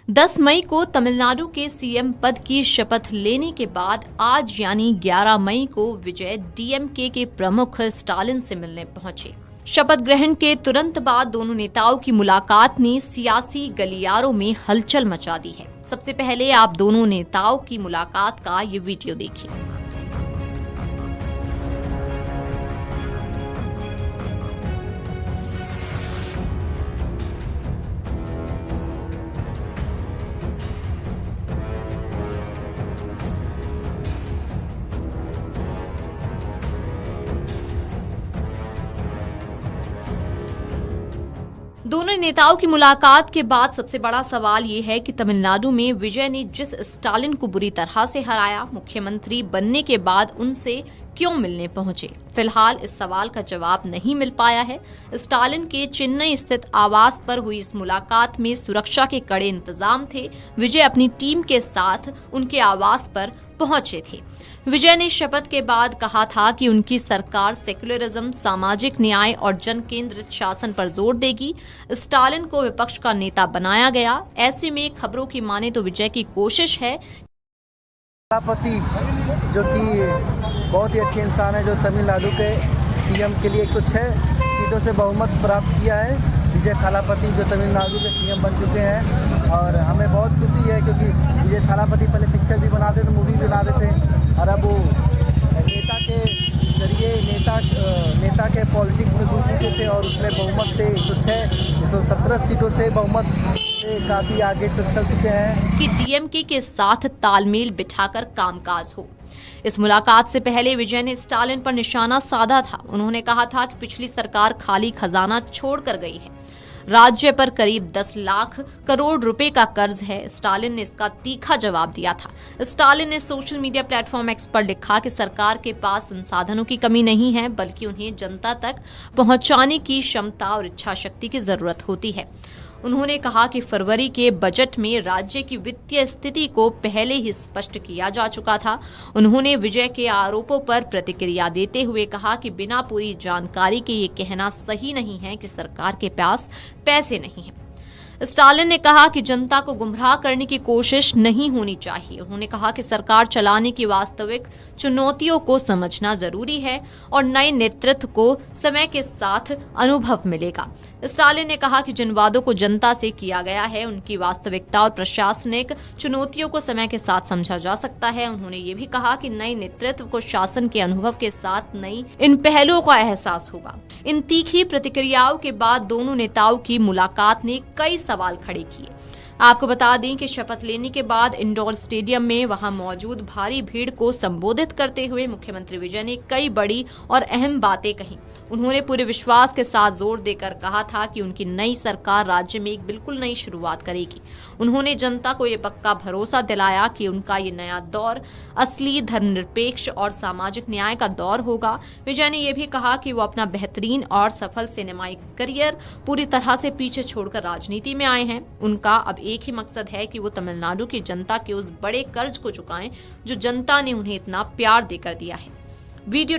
10 मई को तमिलनाडु के सीएम पद की शपथ लेने के बाद आज यानी 11 मई को विजय डीएमके के प्रमुख स्टालिन से मिलने पहुंचे। शपथ ग्रहण के तुरंत बाद दोनों नेताओं की मुलाकात ने सियासी गलियारों में हलचल मचा दी है। सबसे पहले आप दोनों नेताओं की मुलाकात का ये वीडियो देखिए। दोनों नेताओं की मुलाकात के बाद सबसे बड़ा सवाल ये है कि तमिलनाडु में विजय ने जिस स्टालिन को बुरी तरह से हराया, मुख्यमंत्री बनने के बाद उनसे क्यों मिलने पहुंचे। फिलहाल इस सवाल का जवाब नहीं मिल पाया है। स्टालिन के चेन्नई स्थित आवास पर हुई इस मुलाकात में सुरक्षा के कड़े इंतजाम थे। विजय अपनी टीम के साथ उनके आवास पर पहुंचे थे। विजय ने शपथ के बाद कहा था कि उनकी सरकार सेक्युलरिज्म, सामाजिक न्याय और जन केंद्रित शासन पर जोर देगी। स्टालिन को विपक्ष का नेता बनाया गया। ऐसे में खबरों की माने तो विजय की कोशिश है थालापति जो कि बहुत ही अच्छे इंसान है, जो तमिलनाडु के सीएम के लिए 106 सीटों से बहुमत प्राप्त किया है। विजय थालापति जो तमिलनाडु के सीएम बन चुके हैं और हमें बहुत खुशी है, क्योंकि विजय थालापति पहले पिक्चर भी बनाते थे, मूवी भी बनाते थे और अब वो नेता के जरिए नेता के पॉलिटिक्स में घुस चुके थे और उसमें बहुमत से 117 सीटों से बहुमत से काफ़ी आगे चल चुके हैं कि डीएमके के साथ तालमेल बिठाकर कामकाज हो। इस मुलाकात से पहले विजय ने स्टालिन पर निशाना साधा था। उन्होंने कहा था कि पिछली सरकार खाली खजाना छोड़कर गई है। राज्य पर करीब 10 लाख करोड़ रुपए का कर्ज है। स्टालिन ने इसका तीखा जवाब दिया था। स्टालिन ने सोशल मीडिया प्लेटफॉर्म एक्स पर लिखा कि सरकार के पास संसाधनों की कमी नहीं है, बल्कि उन्हें जनता तक पहुंचाने की क्षमता और इच्छा शक्ति की जरूरत होती है। उन्होंने कहा कि फरवरी के बजट में राज्य की वित्तीय स्थिति को पहले ही स्पष्ट किया जा चुका था। उन्होंने विजय के आरोपों पर प्रतिक्रिया देते हुए कहा कि बिना पूरी जानकारी के ये कहना सही नहीं है कि सरकार के पास पैसे नहीं हैं। स्टालिन ने कहा कि जनता को गुमराह करने की कोशिश नहीं होनी चाहिए। उन्होंने कहा कि सरकार चलाने की वास्तविक चुनौतियों को समझना जरूरी है और नए नेतृत्व को समय के साथ अनुभव मिलेगा। स्टालिन ने कहा कि जिन वादों को जनता से किया गया है, उनकी वास्तविकता और प्रशासनिक चुनौतियों को समय के साथ समझा जा सकता है। उन्होंने ये भी कहा कि नए नेतृत्व को शासन के अनुभव के साथ नई इन पहलुओं का एहसास होगा। इन तीखी प्रतिक्रियाओं के बाद दोनों नेताओं की मुलाकात ने कई सवाल खड़े किए। आपको बता दें कि शपथ लेने के बाद इंडोर स्टेडियम में वहां मौजूद भारी भीड़ को संबोधित करते हुए मुख्यमंत्री विजय ने कई बड़ी और अहम बातें कही। उन्होंने पूरे विश्वास के साथ जोर देकर कहा था कि उनकी नई सरकार राज्य में एक बिल्कुल नई शुरुआत करेगी। उन्होंने जनता को ये पक्का भरोसा दिलाया कि उनका ये नया दौर असली धर्मनिरपेक्ष और सामाजिक न्याय का दौर होगा। विजय ने यह भी कहा कि वो अपना बेहतरीन और सफल सिनेमाई करियर पूरी तरह से पीछे छोड़कर राजनीति में आए हैं। उनका अब एक ही मकसद है कि वो तमिलनाडु की जनता के उस बड़े कर्ज को चुकाएं जो जनता ने उन्हें इतना प्यार देकर दिया है। वीडियो